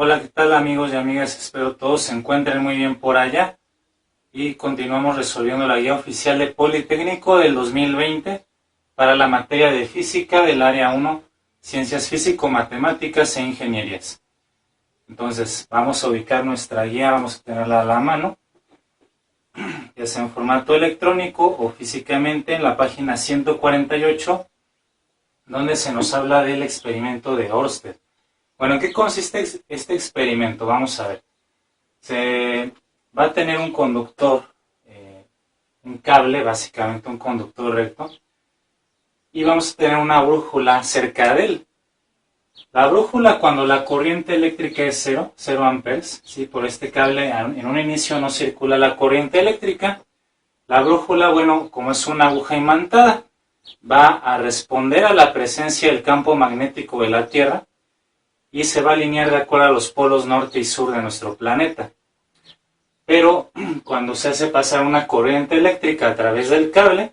Hola, ¿qué tal amigos y amigas? Espero todos se encuentren muy bien por allá y continuamos resolviendo la guía oficial de Politécnico del 2020 para la materia de física del área 1, ciencias físico-matemáticas e ingenierías. Entonces vamos a ubicar nuestra guía, vamos a tenerla a la mano, ya sea en formato electrónico o físicamente en la página 148, donde se nos habla del experimento de Ørsted. Bueno, ¿en qué consiste este experimento? Vamos a ver. Se va a tener un conductor, un cable, básicamente un conductor recto, y vamos a tener una brújula cerca de él. La brújula, cuando la corriente eléctrica es 0 amperes, ¿sí? Por este cable en un inicio no circula la corriente eléctrica. La brújula, bueno, como es una aguja imantada, va a responder a la presencia del campo magnético de la Tierra y se va a alinear de acuerdo a los polos norte y sur de nuestro planeta. Pero cuando se hace pasar una corriente eléctrica a través del cable,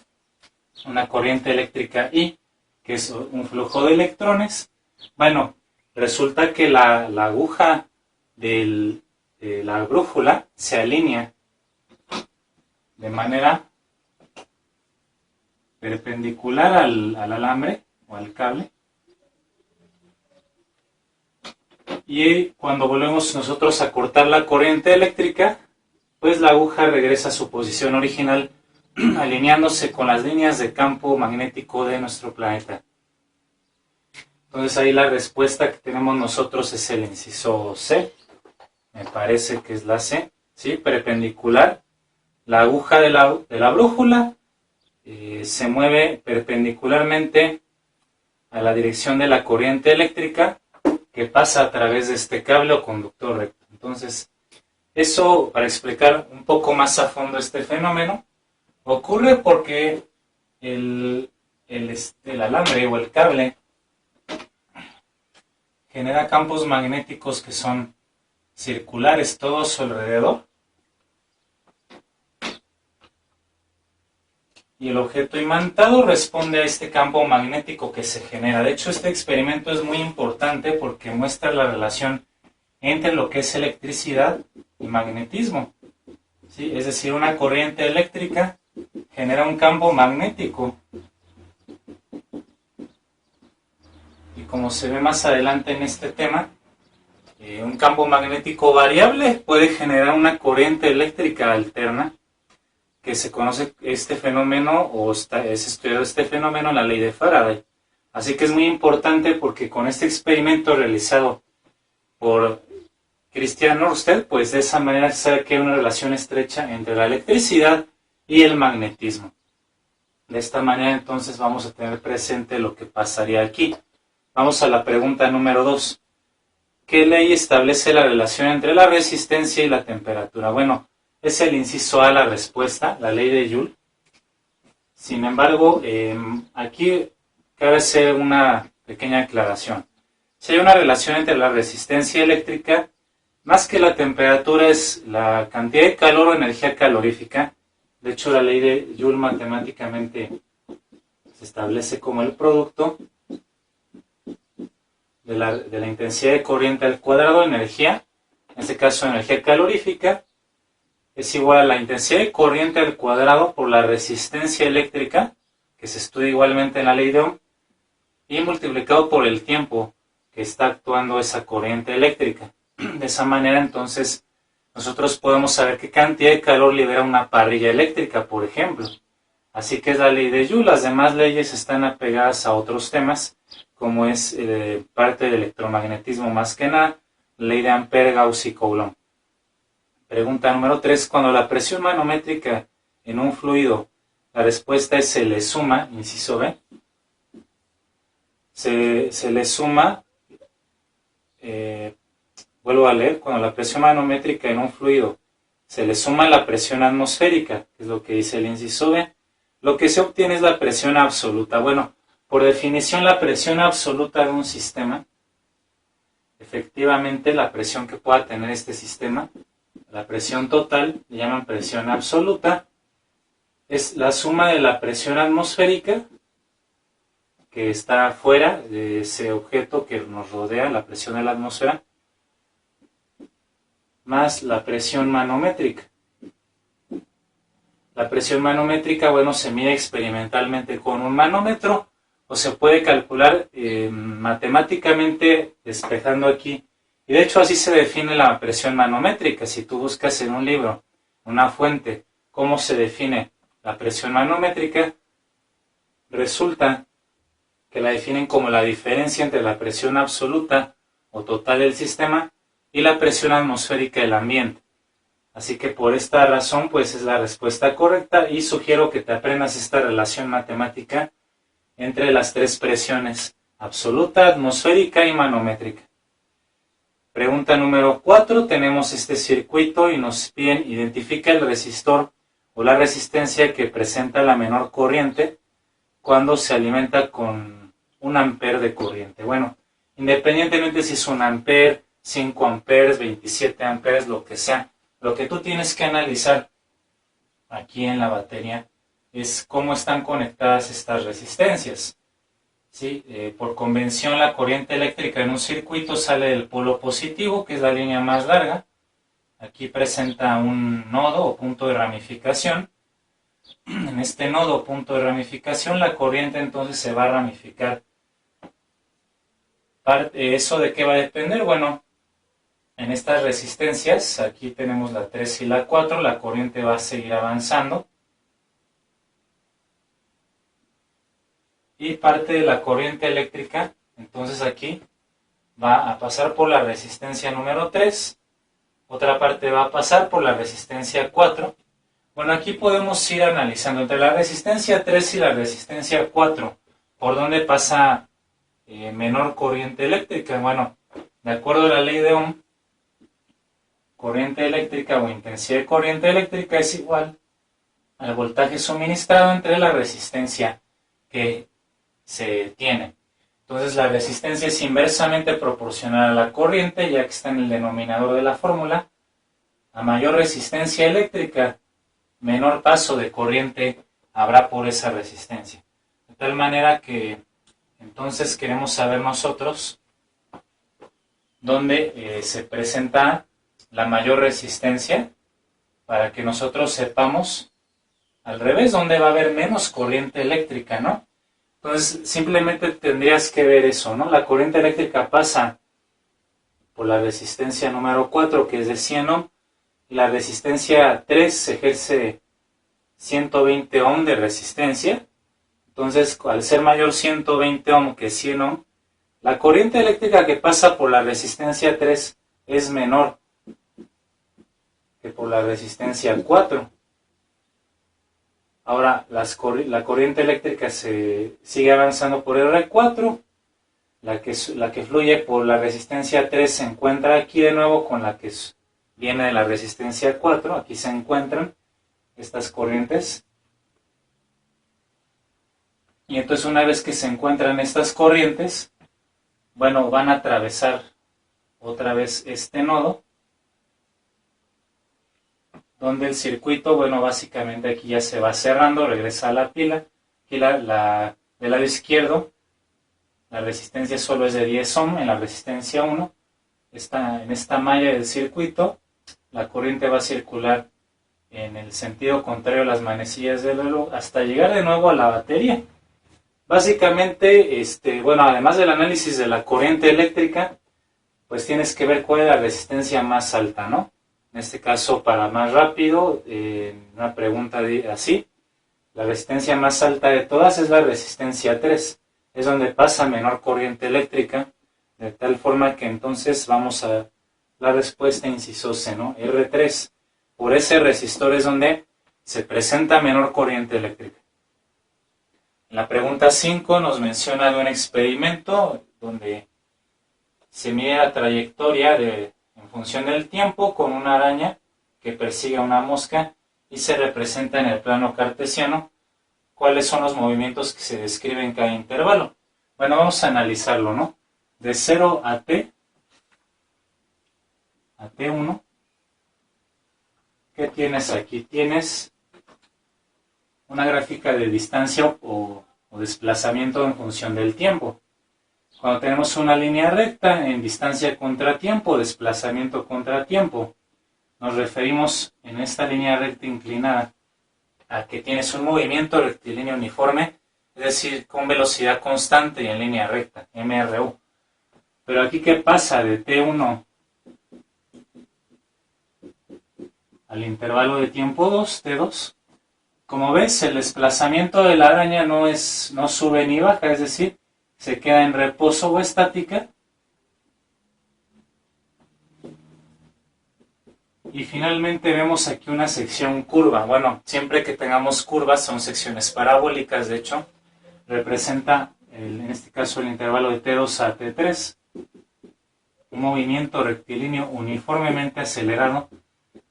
una corriente eléctrica I, que es un flujo de electrones, bueno, resulta que la aguja de la brújula se alinea de manera perpendicular al alambre o al cable. Y cuando volvemos nosotros a cortar la corriente eléctrica, pues la aguja regresa a su posición original, alineándose con las líneas de campo magnético de nuestro planeta. Entonces ahí la respuesta que tenemos nosotros es el inciso C, me parece que es la C, ¿sí? Perpendicular. La aguja de la brújula se mueve perpendicularmente a la dirección de la corriente eléctrica que pasa a través de este cable o conductor recto. Entonces, eso, para explicar un poco más a fondo este fenómeno, ocurre porque el alambre o el cable genera campos magnéticos que son circulares todo a su alrededor, y el objeto imantado responde a este campo magnético que se genera. De hecho, este experimento es muy importante porque muestra la relación entre lo que es electricidad y magnetismo, ¿sí? Es decir, una corriente eléctrica genera un campo magnético. Y como se ve más adelante en este tema, un campo magnético variable puede generar una corriente eléctrica alterna, que se conoce este fenómeno, o es estudiado este fenómeno en la ley de Faraday. Así que es muy importante porque con este experimento realizado por Christian Ørsted, pues de esa manera se sabe que hay una relación estrecha entre la electricidad y el magnetismo. De esta manera entonces vamos a tener presente lo que pasaría aquí. Vamos a la pregunta número 2. ¿Qué ley establece la relación entre la resistencia y la temperatura? Bueno, es el inciso A la respuesta, la ley de Joule. Sin embargo, aquí cabe hacer una pequeña aclaración. Si hay una relación entre la resistencia eléctrica, más que la temperatura es la cantidad de calor o energía calorífica. De hecho, la ley de Joule matemáticamente se establece como el producto de la intensidad de corriente al cuadrado de energía, en este caso energía calorífica, es igual a la intensidad de corriente al cuadrado por la resistencia eléctrica, que se estudia igualmente en la ley de Ohm, y multiplicado por el tiempo que está actuando esa corriente eléctrica. De esa manera, entonces, nosotros podemos saber qué cantidad de calor libera una parrilla eléctrica, por ejemplo. Así que es la ley de Joule. Las demás leyes están apegadas a otros temas, como es parte del electromagnetismo más que nada, ley de Ampère, Gauss y Coulomb. Pregunta número 3. Cuando la presión manométrica en un fluido, la respuesta es se le suma, inciso B, se le suma, vuelvo a leer, cuando la presión manométrica en un fluido se le suma la presión atmosférica, que es lo que dice el inciso B, lo que se obtiene es la presión absoluta. Bueno, por definición, la presión absoluta de un sistema, efectivamente la presión que pueda tener este sistema, la presión total, le llaman presión absoluta, es la suma de la presión atmosférica que está fuera de ese objeto que nos rodea, la presión de la atmósfera, más la presión manométrica. La presión manométrica, bueno, se mide experimentalmente con un manómetro o se puede calcular matemáticamente despejando aquí. Y de hecho así se define la presión manométrica. Si tú buscas en un libro, una fuente, cómo se define la presión manométrica, resulta que la definen como la diferencia entre la presión absoluta o total del sistema y la presión atmosférica del ambiente. Así que por esta razón, pues es la respuesta correcta y sugiero que te aprendas esta relación matemática entre las tres presiones, absoluta, atmosférica y manométrica. Pregunta número 4, tenemos este circuito y nos piden identifica el resistor o la resistencia que presenta la menor corriente cuando se alimenta con 1 ampere de corriente. Bueno, independientemente si es 1 ampere, 5 amperes, 27 amperes, lo que sea, lo que tú tienes que analizar aquí en la batería es cómo están conectadas estas resistencias. ¿Sí? Por convención, la corriente eléctrica en un circuito sale del polo positivo, que es la línea más larga. Aquí presenta un nodo o punto de ramificación. En este nodo o punto de ramificación, la corriente entonces se va a ramificar. ¿Eso de qué va a depender? Bueno, en estas resistencias, aquí tenemos la 3 y la 4, la corriente va a seguir avanzando. Y parte de la corriente eléctrica, entonces aquí, va a pasar por la resistencia número 3. Otra parte va a pasar por la resistencia 4. Bueno, aquí podemos ir analizando entre la resistencia 3 y la resistencia 4, por dónde pasa menor corriente eléctrica. Bueno, de acuerdo a la ley de Ohm, corriente eléctrica o intensidad de corriente eléctrica es igual al voltaje suministrado entre la resistencia que se tiene. Entonces la resistencia es inversamente proporcional a la corriente, ya que está en el denominador de la fórmula. A mayor resistencia eléctrica, menor paso de corriente habrá por esa resistencia. De tal manera que entonces queremos saber nosotros dónde se presenta la mayor resistencia para que nosotros sepamos al revés dónde va a haber menos corriente eléctrica, ¿no? Entonces simplemente tendrías que ver eso, ¿no? La corriente eléctrica pasa por la resistencia número 4, que es de 100 ohm, y la resistencia 3 ejerce 120 ohm de resistencia. Entonces, al ser mayor 120 ohm que 100 ohm, la corriente eléctrica que pasa por la resistencia 3 es menor que por la resistencia 4. Ahora, la corriente eléctrica se sigue avanzando por R4, la que fluye por la resistencia 3 se encuentra aquí de nuevo con la que viene de la resistencia 4, aquí se encuentran estas corrientes. Y entonces una vez que se encuentran estas corrientes, bueno, van a atravesar otra vez este nodo, donde el circuito, bueno, básicamente aquí ya se va cerrando, regresa a la pila. Aquí del lado izquierdo, la resistencia solo es de 10 ohm, en la resistencia 1, en esta malla del circuito, la corriente va a circular en el sentido contrario a las manecillas del reloj hasta llegar de nuevo a la batería. Básicamente, bueno, además del análisis de la corriente eléctrica, pues tienes que ver cuál es la resistencia más alta, ¿no? En este caso, para más rápido, una pregunta así, la resistencia más alta de todas es la resistencia 3, es donde pasa menor corriente eléctrica, de tal forma que entonces vamos a la respuesta inciso C, ¿no? R3, por ese resistor es donde se presenta menor corriente eléctrica. En la pregunta 5 nos menciona de un experimento donde se mide la trayectoria en función del tiempo con una araña que persigue a una mosca y se representa en el plano cartesiano cuáles son los movimientos que se describen en cada intervalo. Bueno, vamos a analizarlo, ¿no? De 0 a T1, ¿qué tienes aquí? Tienes una gráfica de distancia o desplazamiento en función del tiempo. Cuando tenemos una línea recta en distancia contra tiempo, desplazamiento contra tiempo, nos referimos en esta línea recta inclinada a que tienes un movimiento rectilíneo uniforme, es decir, con velocidad constante y en línea recta, MRU. Pero aquí, ¿qué pasa de T1 al intervalo de tiempo 2, T2? Como ves, el desplazamiento de la araña no sube ni baja, es decir, se queda en reposo o estática. Y finalmente vemos aquí una sección curva. Bueno, siempre que tengamos curvas son secciones parabólicas, de hecho, representa, en este caso, el intervalo de T2 a T3, un movimiento rectilíneo uniformemente acelerado,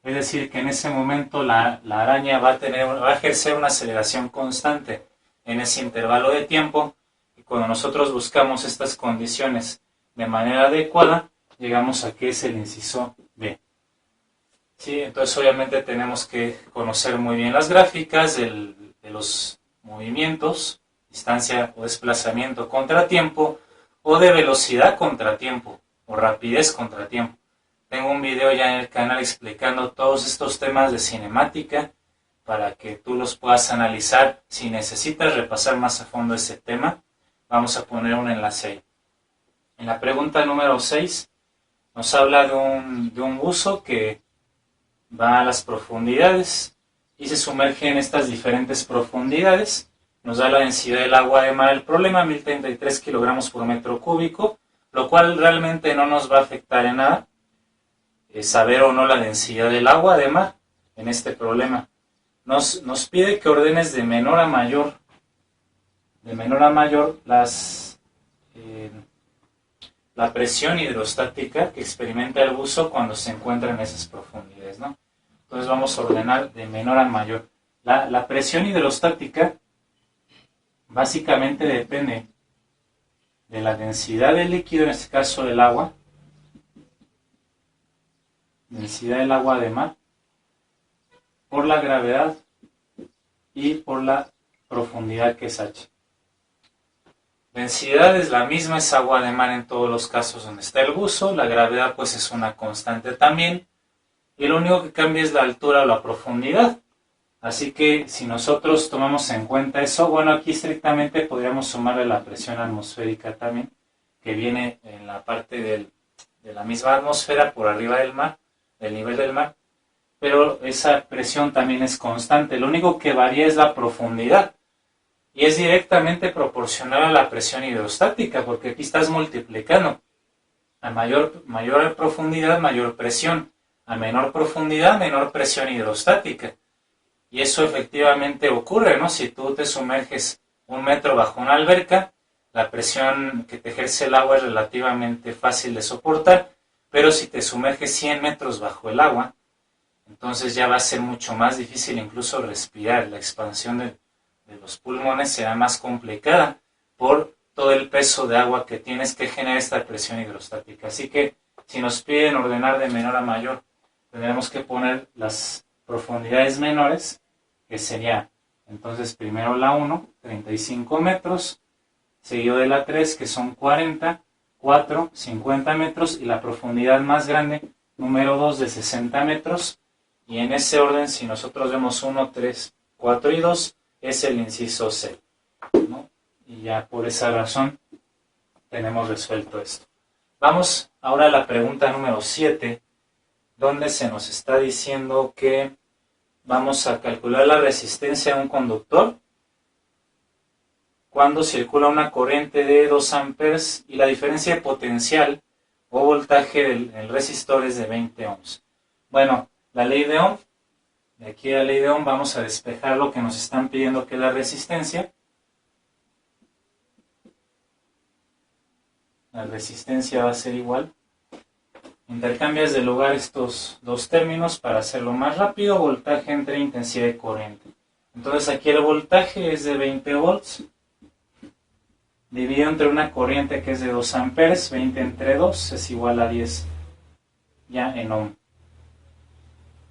es decir, que en ese momento la araña va a ejercer una aceleración constante en ese intervalo de tiempo, y cuando nosotros buscamos estas condiciones de manera adecuada, llegamos a que es el inciso B. Sí, entonces obviamente tenemos que conocer muy bien las gráficas de los movimientos, distancia o desplazamiento contra tiempo, o de velocidad contra tiempo, o rapidez contra tiempo. Tengo un video ya en el canal explicando todos estos temas de cinemática para que tú los puedas analizar. Si necesitas repasar más a fondo ese tema, vamos a poner un enlace ahí. En la pregunta número 6 nos habla de un buzo que va a las profundidades y se sumerge en estas diferentes profundidades. Nos da la densidad del agua de mar. El problema, 1033 kilogramos por metro cúbico, lo cual realmente no nos va a afectar en nada. Saber o no la densidad del agua de mar en este problema. Nos pide que ordenes de menor a mayor la presión hidrostática que experimenta el buzo cuando se encuentra en esas profundidades, ¿no? Entonces vamos a ordenar de menor a mayor. La presión hidrostática básicamente depende de la densidad del líquido, en este caso del agua, densidad del agua de mar, por la gravedad y por la profundidad, que es H. Densidad es la misma, es agua de mar en todos los casos donde está el buzo. La gravedad pues es una constante también, y lo único que cambia es la altura o la profundidad. Así que si nosotros tomamos en cuenta eso, bueno, aquí estrictamente podríamos sumarle la presión atmosférica también, que viene en la parte de la misma atmósfera por arriba del mar, del nivel del mar, pero esa presión también es constante. Lo único que varía es la profundidad, y es directamente proporcional a la presión hidrostática, porque aquí estás multiplicando. A mayor profundidad, mayor presión. A menor profundidad, menor presión hidrostática. Y eso efectivamente ocurre, ¿no? Si tú te sumerges 1 metro bajo una alberca, la presión que te ejerce el agua es relativamente fácil de soportar, pero si te sumerges 100 metros bajo el agua, entonces ya va a ser mucho más difícil incluso respirar. La expansión de los pulmones será más complicada por todo el peso de agua que tienes, que genera esta presión hidrostática. Así que si nos piden ordenar de menor a mayor, tendremos que poner las profundidades menores, que sería entonces primero la 1, 35 metros, seguido de la 3, que son 40, 4, 50 metros, y la profundidad más grande, número 2, de 60 metros. Y en ese orden, si nosotros vemos 1, 3, 4 y 2, es el inciso C, ¿no? Y ya por esa razón tenemos resuelto esto. Vamos ahora a la pregunta número 7, donde se nos está diciendo que vamos a calcular la resistencia de un conductor cuando circula una corriente de 2 amperes y la diferencia de potencial o voltaje del resistor es de 20 ohms. Bueno, la ley de Ohm, de aquí a la ley de Ohm vamos a despejar lo que nos están pidiendo, que es la resistencia. La resistencia va a ser igual. Intercambias de lugar estos dos términos para hacerlo más rápido. Voltaje entre intensidad de corriente. Entonces aquí el voltaje es de 20 volts. Dividido entre una corriente que es de 2 amperes. 20 entre 2 es igual a 10. Ya en ohm.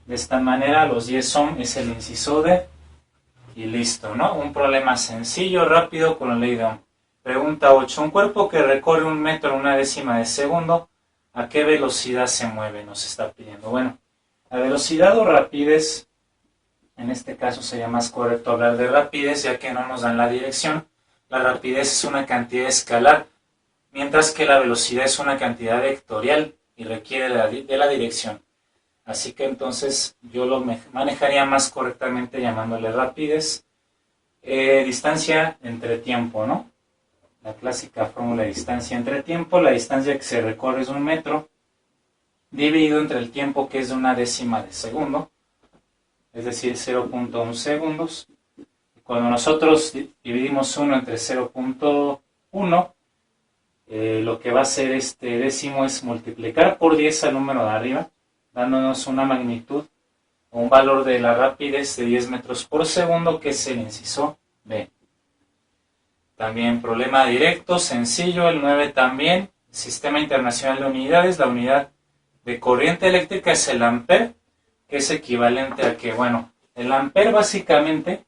De esta manera los 10 ohm es el inciso D. Y listo, ¿no? Un problema sencillo, rápido, con la ley de Ohm. Pregunta 8. Un cuerpo que recorre 1 metro en 1/10 de segundo, ¿a qué velocidad se mueve? Nos está pidiendo. Bueno, La velocidad o rapidez, en este caso sería más correcto hablar de rapidez, ya que no nos dan la dirección. La rapidez es una cantidad escalar, mientras que la velocidad es una cantidad vectorial y requiere de la dirección. Así que entonces yo lo manejaría más correctamente llamándole rapidez. Distancia entre tiempo, ¿no? La clásica fórmula de distancia entre tiempo, la distancia que se recorre es 1 metro, dividido entre el tiempo que es de 1/10 de segundo, es decir, 0.1 segundos. Cuando nosotros dividimos 1 entre 0.1, lo que va a hacer este décimo es multiplicar por 10 al número de arriba, dándonos una magnitud o un valor de la rapidez de 10 metros por segundo, que es el inciso B. También problema directo, sencillo, el 9 también. Sistema Internacional de Unidades, la unidad de corriente eléctrica es el ampere, que es equivalente a que, bueno, el ampere básicamente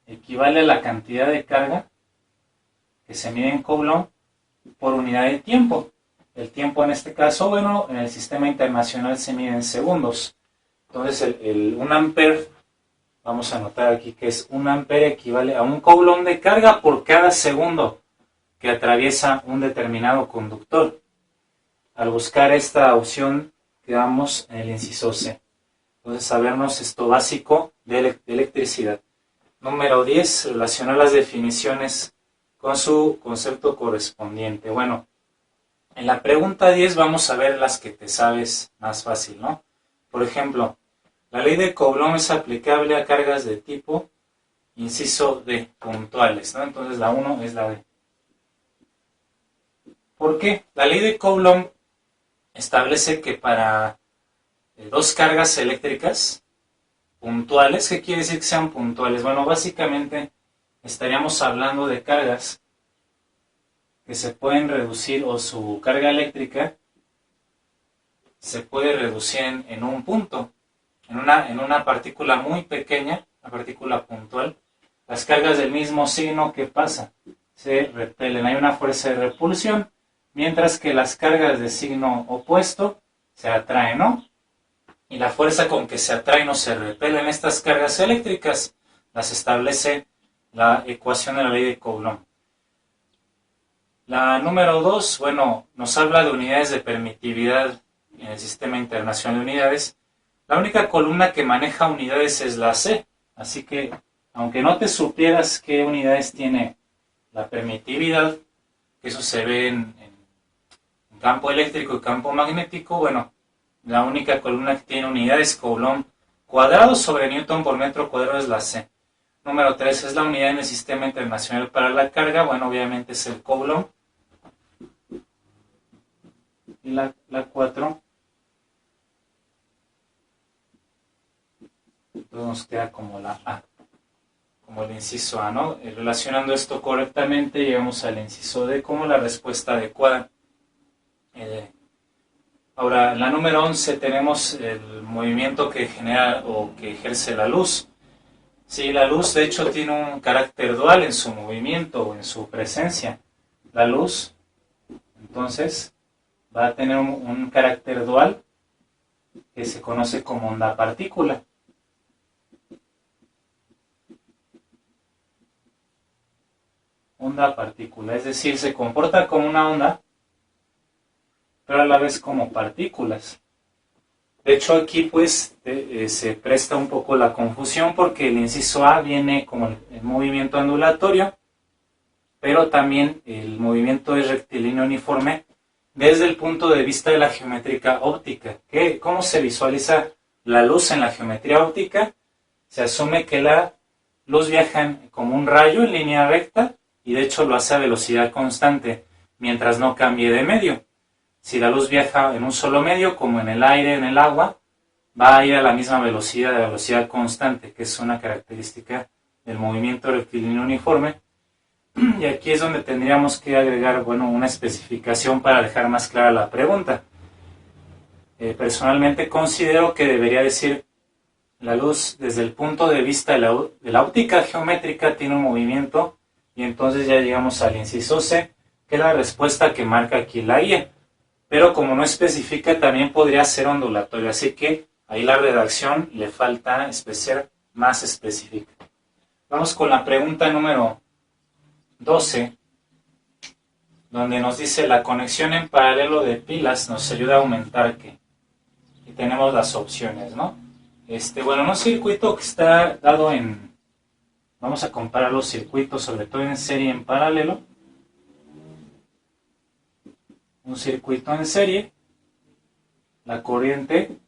equivale a la cantidad de carga que se mide en Coulomb por unidad de tiempo. El tiempo en este caso, bueno, en el sistema internacional se mide en segundos. Entonces, un ampere, vamos a anotar aquí que es 1 ampere equivale a 1 Coulomb de carga por cada segundo que atraviesa un determinado conductor. Al buscar esta opción, quedamos en el inciso C. Entonces, sabernos esto básico de electricidad. Número 10, relacionar las definiciones con su concepto correspondiente. Bueno, en la pregunta 10 vamos a ver las que te sabes más fácil, ¿no? Por ejemplo, la ley de Coulomb es aplicable a cargas de tipo, inciso D, puntuales, ¿no? Entonces la 1 es la D. ¿Por qué? La ley de Coulomb establece que para dos cargas eléctricas puntuales, ¿qué quiere decir que sean puntuales? Bueno, básicamente estaríamos hablando de cargas que se pueden reducir, o su carga eléctrica se puede reducir en un punto, en una partícula muy pequeña, una partícula puntual. Las cargas del mismo signo, ¿qué pasa? Se repelen, hay una fuerza de repulsión, mientras que las cargas de signo opuesto se atraen, ¿no? Y la fuerza con que se atraen o se repelen estas cargas eléctricas las establece la ecuación de la ley de Coulomb. La número 2, bueno, nos habla de unidades de permitividad en el Sistema Internacional de Unidades. La única columna que maneja unidades es la C, así que aunque no te supieras qué unidades tiene la permitividad, que eso se ve en campo eléctrico y campo magnético, bueno, la única columna que tiene unidades Coulomb cuadrado sobre Newton por metro cuadrado es la C. Número 3 es la unidad en el Sistema Internacional para la carga, bueno, obviamente es el Coulomb. Y la 4, entonces nos queda como la A, como el inciso A, ¿no? Relacionando esto correctamente, llegamos al inciso D como la respuesta adecuada. Ahora, en la número 11 tenemos el movimiento que genera o que ejerce la luz. Sí, la luz de hecho tiene un carácter dual en su movimiento o en su presencia. La luz, entonces, va a tener un carácter dual que se conoce como onda-partícula. Onda-partícula, es decir, se comporta como una onda, pero a la vez como partículas. De hecho, aquí pues se presta un poco la confusión porque el inciso A viene como el movimiento ondulatorio, pero también el movimiento es rectilíneo uniforme desde el punto de vista de la geometría óptica. ¿Cómo se visualiza la luz en la geometría óptica? Se asume que la luz viaja como un rayo en línea recta y de hecho lo hace a velocidad constante mientras no cambie de medio. Si la luz viaja en un solo medio, como en el aire, en el agua, va a ir a la misma velocidad, de velocidad constante, que es una característica del movimiento rectilíneo uniforme. Y aquí es donde tendríamos que agregar, bueno, una especificación para dejar más clara la pregunta. Personalmente considero que debería decir la luz desde el punto de vista de la óptica geométrica tiene un movimiento, y entonces ya llegamos al inciso C, que es la respuesta que marca aquí la guía. pero como no especifica también podría ser ondulatorio, así que ahí la redacción le falta ser más específica. Vamos con la pregunta número 12, donde nos dice la conexión en paralelo de pilas nos ayuda a aumentar ¿qué? Y tenemos las opciones, ¿no? Bueno, en un circuito que está dado en... Vamos a comparar los circuitos, sobre todo en serie y en paralelo. Un circuito en serie, la corriente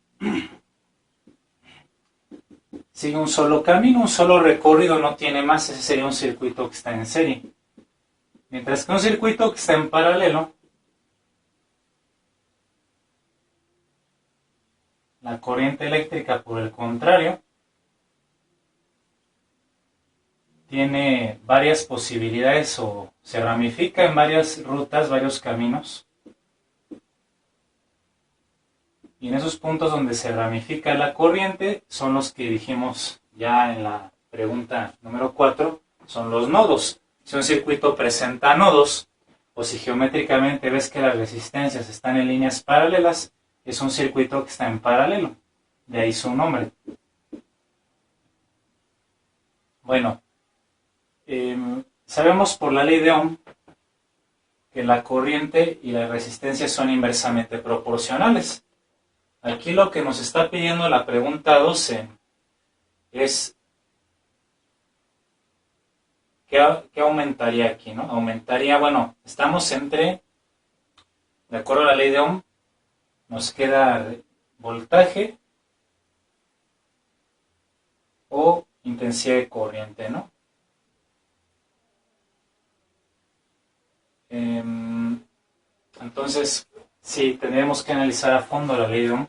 sigue un solo camino, un solo recorrido, no tiene más, ese sería un circuito que está en serie. Mientras que un circuito que está en paralelo, la corriente eléctrica, por el contrario, tiene varias posibilidades o se ramifica en varias rutas, varios caminos. Y en esos puntos donde se ramifica la corriente son los que dijimos ya en la pregunta número 4, son los nodos. Si un circuito presenta nodos, o si geométricamente ves que las resistencias están en líneas paralelas, es un circuito que está en paralelo. De ahí su nombre. Bueno, sabemos por la ley de Ohm que la corriente y la resistencia son inversamente proporcionales. Aquí lo que nos está pidiendo la pregunta 12 es ¿qué aumentaría aquí, no? Aumentaría, bueno, estamos entre, de acuerdo a la ley de Ohm, nos queda voltaje o intensidad de corriente, ¿no? Entonces, sí, tendríamos que analizar a fondo la ley de Ohm.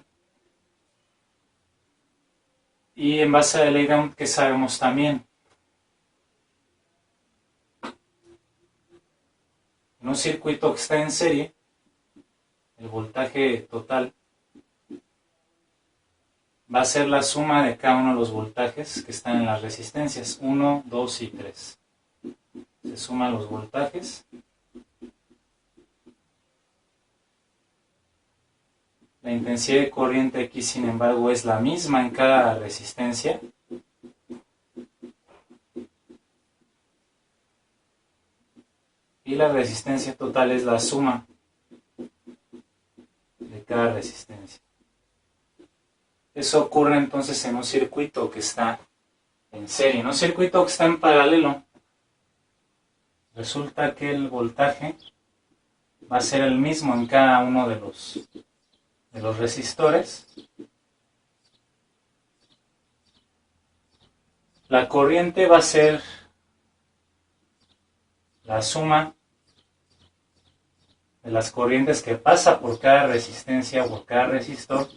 Y en base a la ley de Ohm, ¿qué sabemos también? En un circuito que está en serie, el voltaje total va a ser la suma de cada uno de los voltajes que están en las resistencias, 1, 2 y 3. Se suman los voltajes. La intensidad de corriente aquí, sin embargo, es la misma en cada resistencia. Y la resistencia total es la suma de cada resistencia. Eso ocurre entonces en un circuito que está en serie. En un circuito que está en paralelo, resulta que el voltaje va a ser el mismo en cada uno de los resistores. La corriente va a ser la suma de las corrientes que pasa por cada resistencia o por cada resistor,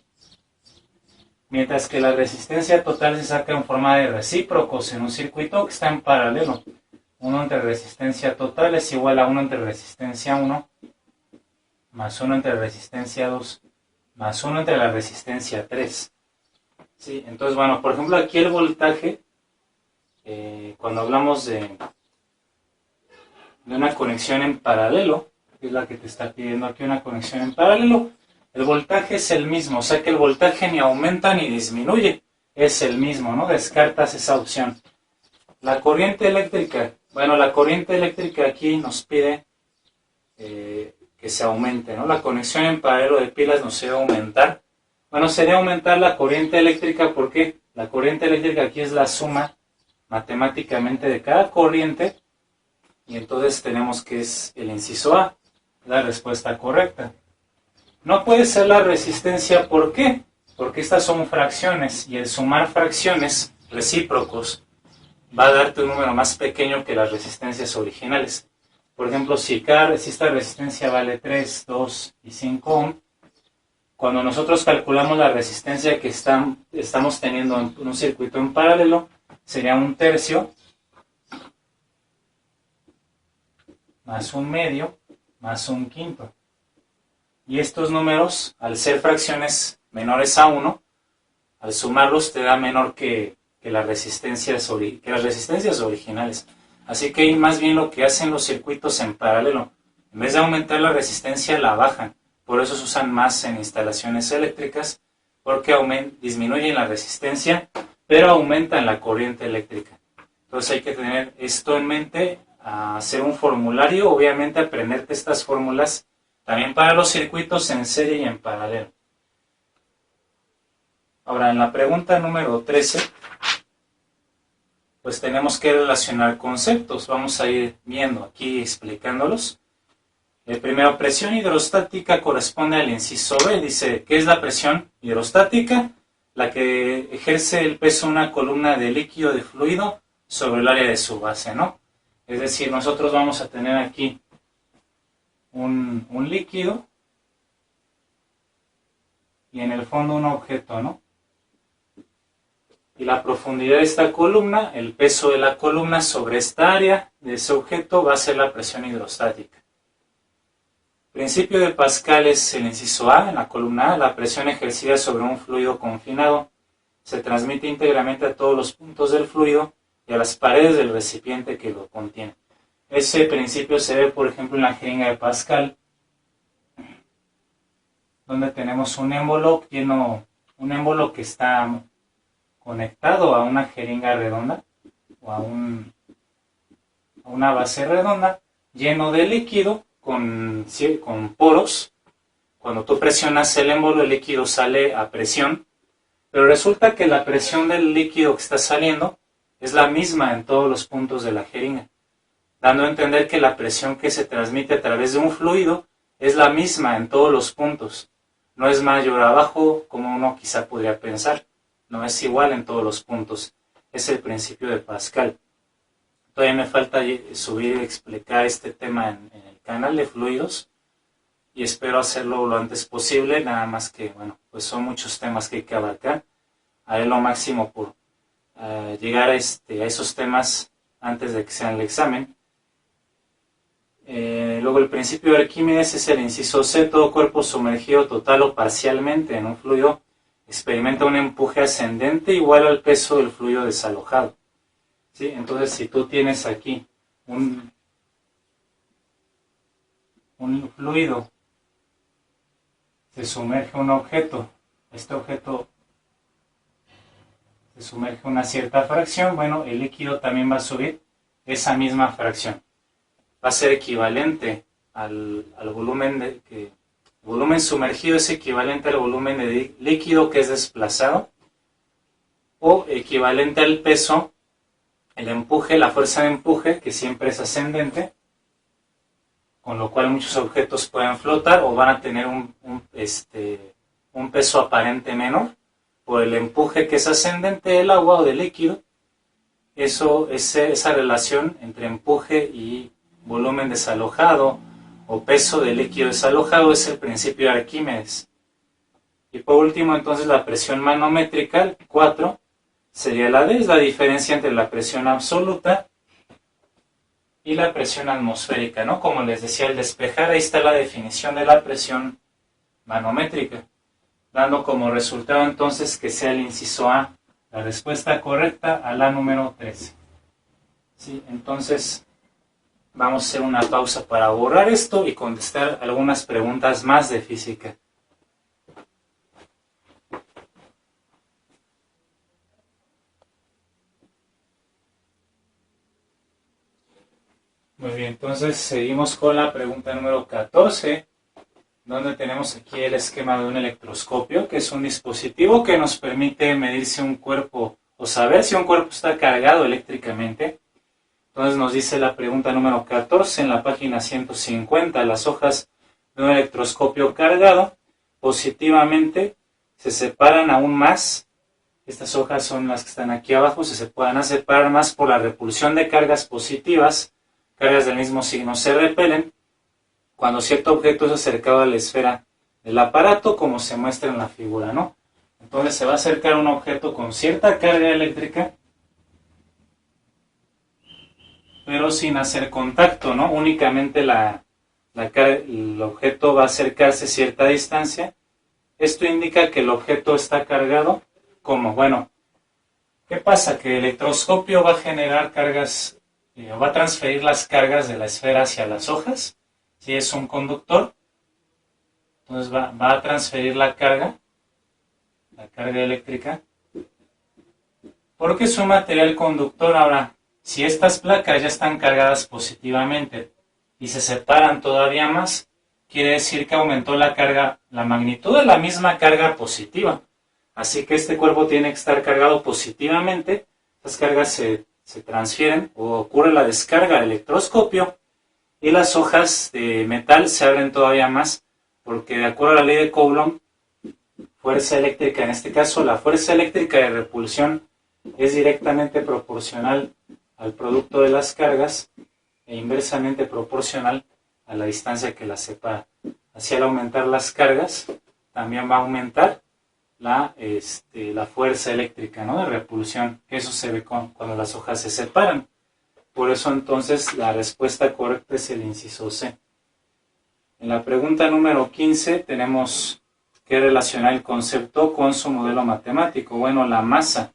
mientras que la resistencia total se saca en forma de recíprocos en un circuito que está en paralelo. 1 entre resistencia total es igual a 1 entre resistencia 1 más 1 entre resistencia 2 más 1 entre la resistencia 3. ¿Sí? Entonces, bueno, por ejemplo, aquí el voltaje, cuando hablamos de una conexión en paralelo, que es la que te está pidiendo aquí una conexión en paralelo, el voltaje es el mismo, o sea que el voltaje ni aumenta ni disminuye, es el mismo, ¿no? Descartas esa opción. La corriente eléctrica, bueno, la corriente eléctrica aquí nos pide que se aumente, ¿no? La conexión en paralelo de pilas nos debe aumentar. Bueno, sería aumentar la corriente eléctrica porque la corriente eléctrica aquí es la suma matemáticamente de cada corriente y entonces tenemos que es el inciso A, la respuesta correcta. No puede ser la resistencia, ¿por qué? Porque estas son fracciones y el sumar fracciones recíprocos va a darte un número más pequeño que las resistencias originales. Por ejemplo, si esta resistencia vale 3, 2 y 5 ohm, cuando nosotros calculamos la resistencia que estamos teniendo en un circuito en paralelo, sería 1/3 más 1/2 más 1/5. Y estos números, al ser fracciones menores a 1, al sumarlos te da menor que las resistencias originales. Así que más bien lo que hacen los circuitos en paralelo, en vez de aumentar la resistencia, la bajan. Por eso se usan más en instalaciones eléctricas, porque disminuyen la resistencia, pero aumentan la corriente eléctrica. Entonces hay que tener esto en mente, hacer un formulario, obviamente aprenderte estas fórmulas también para los circuitos en serie y en paralelo. Ahora, en la pregunta número 13, pues tenemos que relacionar conceptos. Vamos a ir viendo aquí, explicándolos. Primero, presión hidrostática corresponde al inciso B. Dice, ¿qué es la presión hidrostática? La que ejerce el peso de una columna de líquido de fluido sobre el área de su base, ¿no? Es decir, nosotros vamos a tener aquí un líquido y en el fondo un objeto, ¿no? Y la profundidad de esta columna, el peso de la columna sobre esta área de ese objeto va a ser la presión hidrostática. Principio de Pascal es el inciso A, en la columna A, la presión ejercida sobre un fluido confinado se transmite íntegramente a todos los puntos del fluido y a las paredes del recipiente que lo contiene. Ese principio se ve, por ejemplo, en la jeringa de Pascal, donde tenemos un émbolo lleno, un émbolo que está conectado a una jeringa redonda o a una base redonda lleno de líquido con poros. Cuando tú presionas el émbolo, el líquido sale a presión, pero resulta que la presión del líquido que está saliendo es la misma en todos los puntos de la jeringa, dando a entender que la presión que se transmite a través de un fluido es la misma en todos los puntos. No es mayor abajo como uno quizá podría pensar. No es igual en todos los puntos. Es el principio de Pascal. Todavía me falta subir y explicar este tema en el canal de fluidos y espero hacerlo lo antes posible, nada más que, bueno, pues son muchos temas que hay que abarcar. Haré lo máximo por llegar a esos temas antes de que sea el examen. Luego el principio de Arquímedes es el inciso C. Todo cuerpo sumergido total o parcialmente en un fluido experimenta un empuje ascendente igual al peso del fluido desalojado. ¿Sí? Entonces, si tú tienes aquí un fluido, se sumerge un objeto, este objeto se sumerge una cierta fracción, bueno, el líquido también va a subir esa misma fracción. Va a ser equivalente al volumen el volumen sumergido es equivalente al volumen de líquido que es desplazado, o equivalente al peso, el empuje, la fuerza de empuje, que siempre es ascendente, con lo cual muchos objetos pueden flotar o van a tener un peso aparente menor, por el empuje que es ascendente del agua o del líquido. Esa relación entre empuje y volumen desalojado o peso del líquido desalojado es el principio de Arquímedes. Y por último, entonces, la presión manométrica, el 4, sería la D, es la diferencia entre la presión absoluta y la presión atmosférica, ¿no? Como les decía, al despejar, ahí está la definición de la presión manométrica, dando como resultado entonces que sea el inciso A la respuesta correcta a la número 13. ¿Sí? Entonces, vamos a hacer una pausa para borrar esto y contestar algunas preguntas más de física. Muy bien, entonces seguimos con la pregunta número 14, donde tenemos aquí el esquema de un electroscopio, que es un dispositivo que nos permite medir si un cuerpo, o saber si un cuerpo está cargado eléctricamente. Entonces nos dice la pregunta número 14 en la página 150, las hojas de un electroscopio cargado positivamente se separan aún más. Estas hojas son las que están aquí abajo, se pueden separar más por la repulsión de cargas positivas. Cargas del mismo signo se repelen cuando cierto objeto es acercado a la esfera del aparato, como se muestra en la figura, ¿no? Entonces se va a acercar un objeto con cierta carga eléctrica, pero sin hacer contacto, ¿no? Únicamente el objeto va a acercarse cierta distancia. Esto indica que el objeto está cargado. ¿Cómo? Bueno, ¿qué pasa? Que el electroscopio va a generar cargas, va a transferir las cargas de la esfera hacia las hojas. Si es un conductor, Entonces va a transferir la carga eléctrica, porque es un material conductor. Ahora, si estas placas ya están cargadas positivamente y se separan todavía más, quiere decir que aumentó la carga, la magnitud de la misma carga positiva. Así que este cuerpo tiene que estar cargado positivamente. Las cargas se transfieren o ocurre la descarga del electroscopio y las hojas de metal se abren todavía más, porque de acuerdo a la ley de Coulomb, fuerza eléctrica, en este caso la fuerza eléctrica de repulsión es directamente proporcional al producto de las cargas e inversamente proporcional a la distancia que las separa. Así, al aumentar las cargas, también va a aumentar la fuerza eléctrica, ¿no?, de repulsión. Eso se ve cuando las hojas se separan. Por eso entonces la respuesta correcta es el inciso C. En la pregunta número 15 tenemos que relacionar el concepto con su modelo matemático. Bueno, la masa.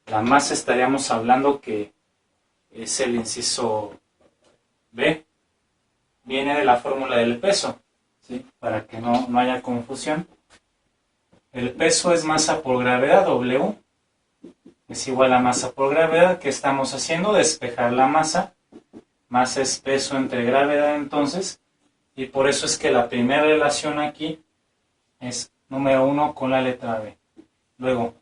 La masa estaríamos hablando que es el inciso B. Viene de la fórmula del peso, ¿sí?, para que no haya confusión. El peso es masa por gravedad, W. Es igual a masa por gravedad. ¿Qué estamos haciendo? Despejar la masa. Masa es peso entre gravedad, entonces. Y por eso es que la primera relación aquí es número 1 con la letra B. Luego,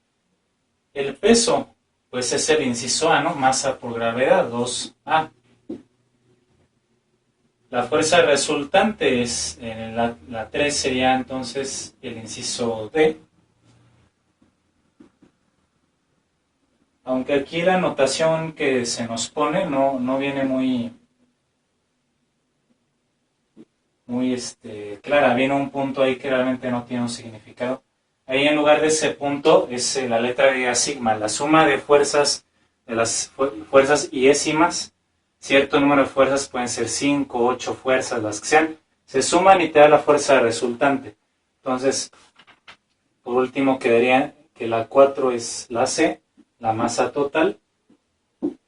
el peso, pues es el inciso A, ¿no? Masa por gravedad, 2A. La fuerza resultante es, la 3 sería entonces el inciso D. Aunque aquí la notación que se nos pone no viene muy clara. Viene un punto ahí que realmente no tiene un significado. Ahí en lugar de ese punto es la letra griega sigma, la suma de fuerzas, de las fuerzas iésimas. Cierto número de fuerzas, pueden ser 5, 8 fuerzas, las que sean, se suman y te da la fuerza resultante. Entonces, por último quedaría que la 4 es la C, la masa total,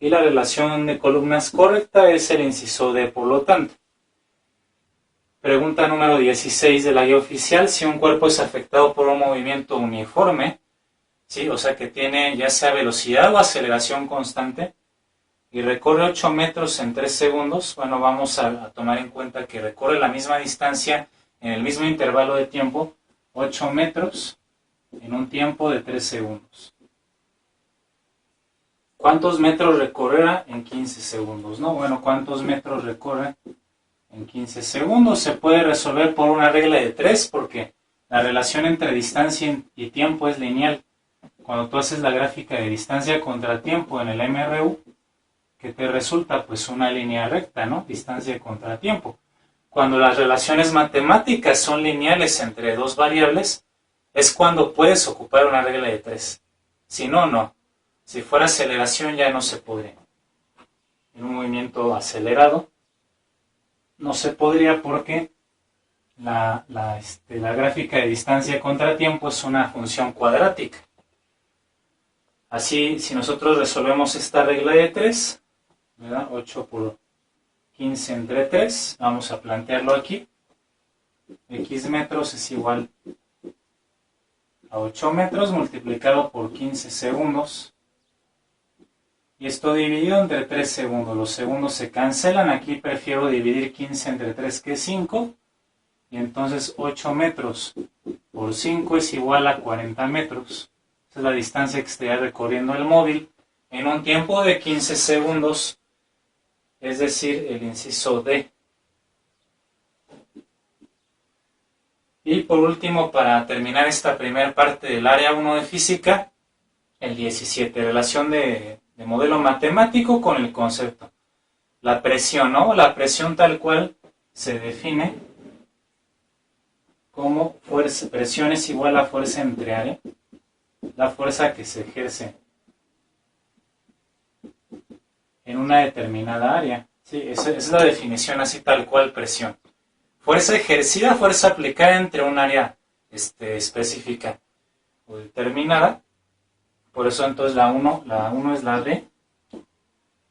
y la relación de columnas correcta es el inciso D, por lo tanto. Pregunta número 16 de la guía oficial: si un cuerpo es afectado por un movimiento uniforme, ¿sí?, o sea que tiene ya sea velocidad o aceleración constante, y recorre 8 metros en 3 segundos, bueno, vamos a tomar en cuenta que recorre la misma distancia en el mismo intervalo de tiempo, 8 metros en un tiempo de 3 segundos. ¿Cuántos metros recorrerá en 15 segundos? ¿No? Bueno, ¿cuántos metros recorre en 15 segundos? Se puede resolver por una regla de 3, porque la relación entre distancia y tiempo es lineal. Cuando tú haces la gráfica de distancia contra tiempo en el MRU, ¿qué te resulta? Pues una línea recta, ¿no? Distancia contra tiempo. Cuando las relaciones matemáticas son lineales entre dos variables, es cuando puedes ocupar una regla de 3. Si no, no. Si fuera aceleración ya no se podría. En un movimiento acelerado no se podría, porque la gráfica de distancia contra tiempo es una función cuadrática. Así, si nosotros resolvemos esta regla de 3, ¿verdad?, 8 por 15 entre 3, vamos a plantearlo aquí. X metros es igual a 8 metros multiplicado por 15 segundos. Y esto dividido entre 3 segundos. Los segundos se cancelan. Aquí prefiero dividir 15 entre 3, que es 5. Y entonces 8 metros por 5 es igual a 40 metros. Esa es la distancia que estaría recorriendo el móvil en un tiempo de 15 segundos. Es decir, el inciso D. Y por último, para terminar esta primera parte del área 1 de física, el 17, relación de modelo matemático con el concepto. La presión, ¿no? La presión tal cual se define como fuerza. Presión es igual a fuerza entre área, la fuerza que se ejerce en una determinada área. Sí, esa es la definición así tal cual: presión. Fuerza ejercida, fuerza aplicada entre un área específica o determinada. Por eso entonces la 1 es la D.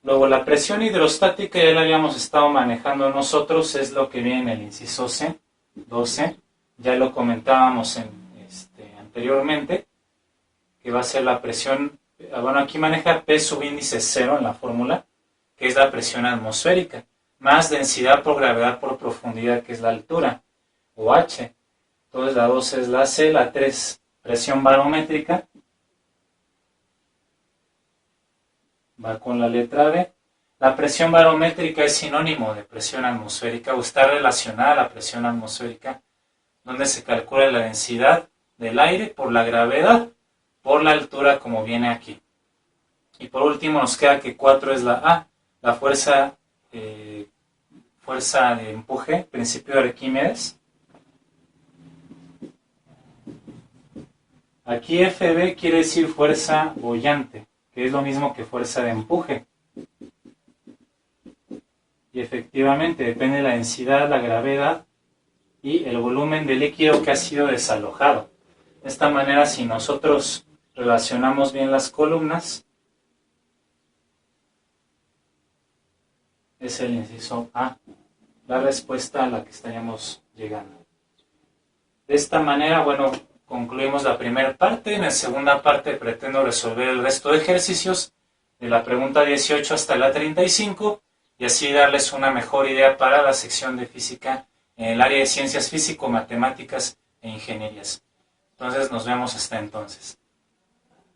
Luego la presión hidrostática ya la habíamos estado manejando nosotros, es lo que viene en el inciso C, 12. ya lo comentábamos anteriormente, que va a ser la presión, bueno, aquí maneja P subíndice 0 en la fórmula, que es la presión atmosférica, más densidad por gravedad por profundidad, que es la altura, o H. Entonces la 2 es la C, la 3 presión barométrica, va con la letra B. La presión barométrica es sinónimo de presión atmosférica o está relacionada a la presión atmosférica, donde se calcula la densidad del aire por la gravedad por la altura, como viene aquí. Y por último nos queda que 4 es la A, la fuerza de empuje, principio de Arquímedes. Aquí FB quiere decir fuerza boyante, que es lo mismo que fuerza de empuje. Y efectivamente depende de la densidad, la gravedad y el volumen del líquido que ha sido desalojado. De esta manera, si nosotros relacionamos bien las columnas, es el inciso A, la respuesta a la que estaríamos llegando. De esta manera, bueno, concluimos la primera parte. En la segunda parte pretendo resolver el resto de ejercicios de la pregunta 18 hasta la 35 y así darles una mejor idea para la sección de física en el área de ciencias físico, matemáticas e ingenierías. Entonces nos vemos hasta entonces.